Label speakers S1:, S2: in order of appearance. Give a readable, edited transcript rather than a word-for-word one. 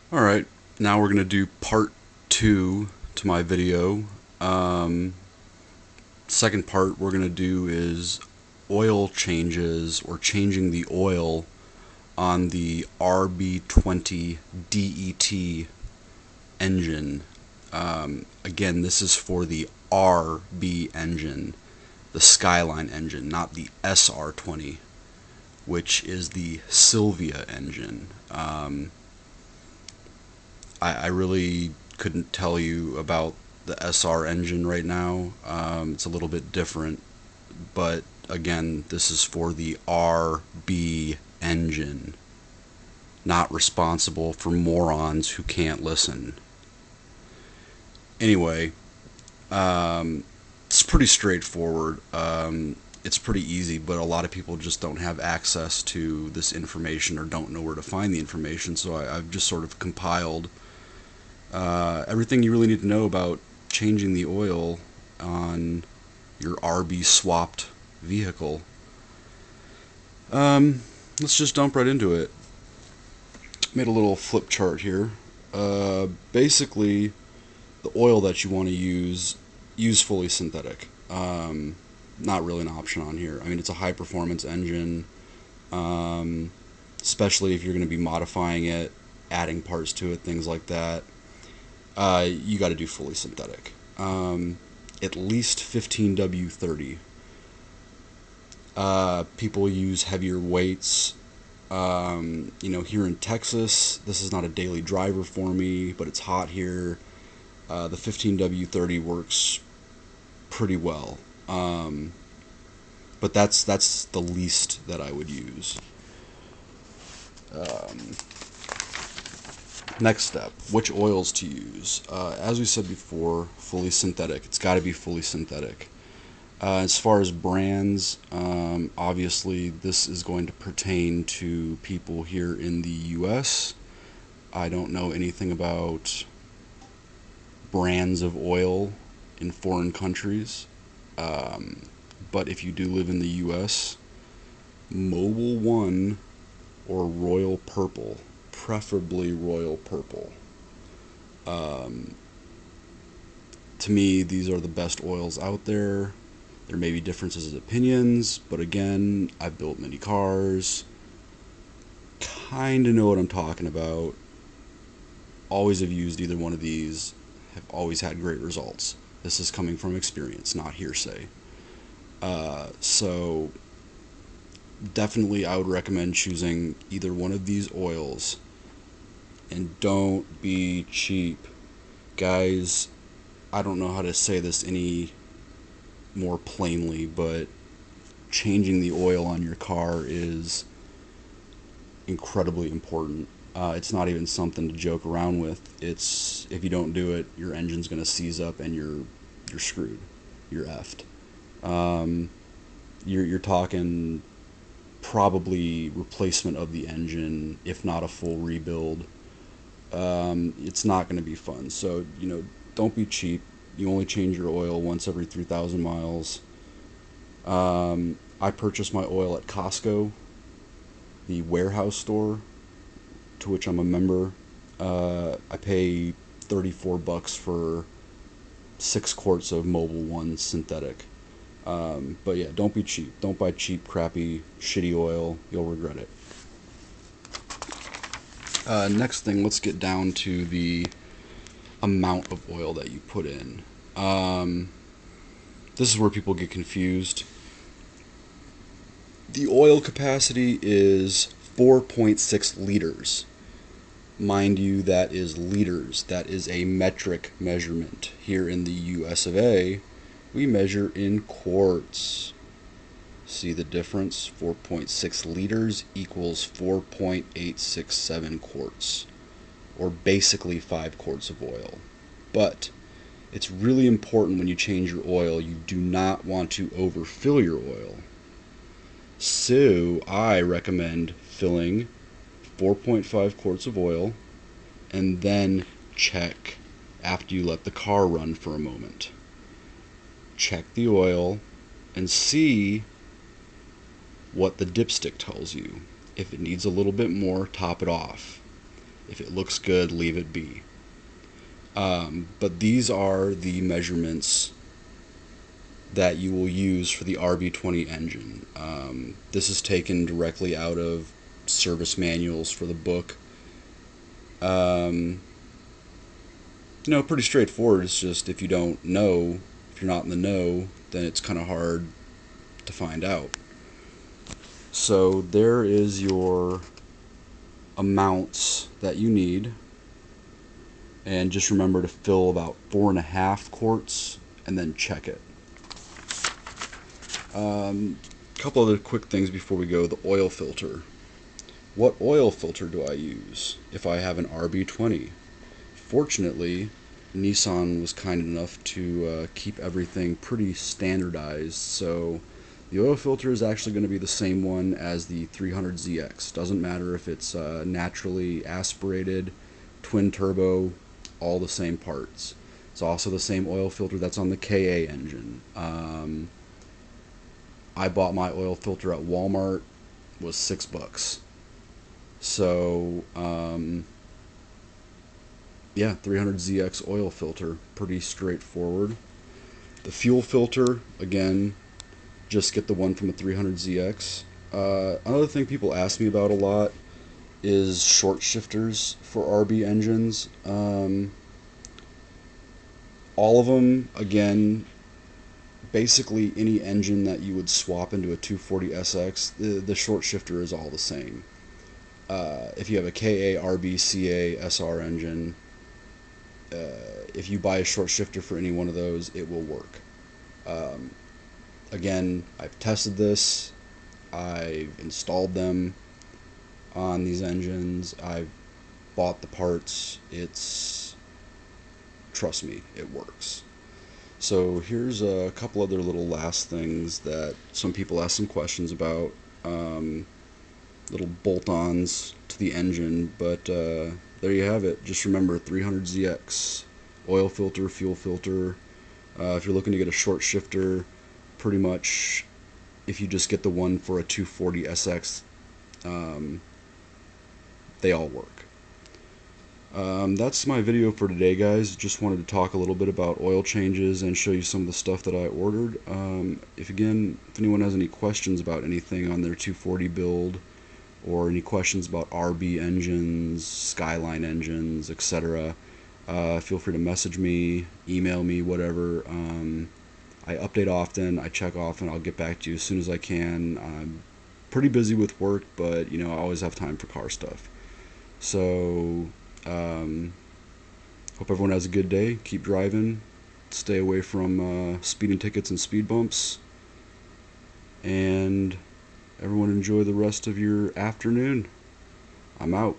S1: Alright, now we're going to do part 2 to my video. Um, Second part we're going to do is oil changes, or changing the oil on the RB20DET engine. Again, this is for the RB engine, the Skyline engine, not the SR20, which is the Sylvia engine. I really couldn't tell you about the SR engine right now. It's a little bit different, but again, this is for the RB engine, not responsible for morons who can't listen. Anyway, it's pretty straightforward. It's pretty easy, but a lot of people just don't have access to this information or don't know where to find the information, so I've just sort of compiled everything you really need to know about changing the oil on your RB swapped vehicle. Let's just dump right into it. Made a little flip chart here. Basically, the oil that you want to use fully synthetic. Not really an option on here. I mean, it's a high performance engine, especially if you're going to be modifying it, adding parts to it, things like that. You got to do fully synthetic. At least 15W30. People use heavier weights. Here in Texas, this is not a daily driver for me, but it's hot here. The 15W30 works pretty well. But that's the least that I would use. Next step, which oils to use. As we said before, fully synthetic. It's got to be fully synthetic. As far as brands, obviously this is going to pertain to people here in the US. I don't know anything about brands of oil in foreign countries. But if you do live in the US, Mobil 1 or Royal Purple, preferably Royal Purple. To me, these are the best oils out there. There may be differences of opinions, but again, I've built many cars. Kinda know what I'm talking about. Always have used either one of these. Have always had great results. This is coming from experience, not hearsay. So definitely I would recommend choosing either one of these oils, and don't be cheap. Guys, I don't know how to say this any more plainly, but changing the oil on your car is incredibly important. It's not even something to joke around with. It's, if you don't do it, your engine's going to seize up and you're screwed. You're effed. You're talking probably replacement of the engine, if not a full rebuild. It's not going to be fun. So, don't be cheap. You only change your oil once every 3,000 miles. I purchased my oil at Costco, the warehouse store, to which I'm a member. I pay $34 for 6 quarts of Mobil 1 synthetic. But yeah, don't be cheap. Don't buy cheap, crappy, shitty oil. You'll regret it. Next thing, let's get down to the amount of oil that you put in. This is where people get confused. The oil capacity is 4.6 liters. Mind you, that is liters. That is a metric measurement. Here in the US of A, we measure in quarts. See the difference? 4.6 liters equals 4.867 quarts, or basically 5 quarts of oil. But it's really important when you change your oil, you do not want to overfill your oil. So I recommend filling 4.5 quarts of oil and then check after you let the car run for a moment. Check the oil and see what the dipstick tells you. If it needs a little bit more, top it off. If it looks good, leave it be. But these are the measurements that you will use for the RB20 engine. This is taken directly out of service manuals for the book. Pretty straightforward. It's just if you don't know, if you're not in the know, then it's kind of hard to find out. So there is your amounts that you need, and just remember to fill about 4.5 quarts and then check it. Couple other quick things before we go. The oil filter. What oil filter do I use if I have an RB20? Fortunately, Nissan was kind enough to keep everything pretty standardized, so the oil filter is actually going to be the same one as the 300ZX. Doesn't matter if it's naturally aspirated, twin turbo, all the same parts. It's also the same oil filter that's on the KA engine. I bought my oil filter at Walmart, was $6. So yeah, 300ZX oil filter, pretty straightforward. The fuel filter, again, just get the one from the 300ZX. Another thing people ask me about a lot is short shifters for RB engines. All of them, again, basically any engine that you would swap into a 240SX, the short shifter is all the same. If you have a KA, RB, CA, SR engine, if you buy a short shifter for any one of those, it will work. Again, I've tested this, I've installed them on these engines, I've bought the parts, trust me, it works. So here's a couple other little last things that some people ask some questions about, little bolt-ons to the engine, but there you have it. Just remember 300ZX, oil filter, fuel filter. If you're looking to get a short shifter, pretty much if you just get the one for a 240SX, they all work. That's my video for today, guys. Just wanted to talk a little bit about oil changes and show you some of the stuff that I ordered. If anyone has any questions about anything on their 240 build, or any questions about RB engines, Skyline engines, etc., feel free to message me, email me, whatever. I update often, I check often, I'll get back to you as soon as I can. I'm pretty busy with work, but I always have time for car stuff. So hope everyone has a good day. Keep driving, stay away from speeding tickets and speed bumps, and everyone enjoy the rest of your afternoon. I'm out.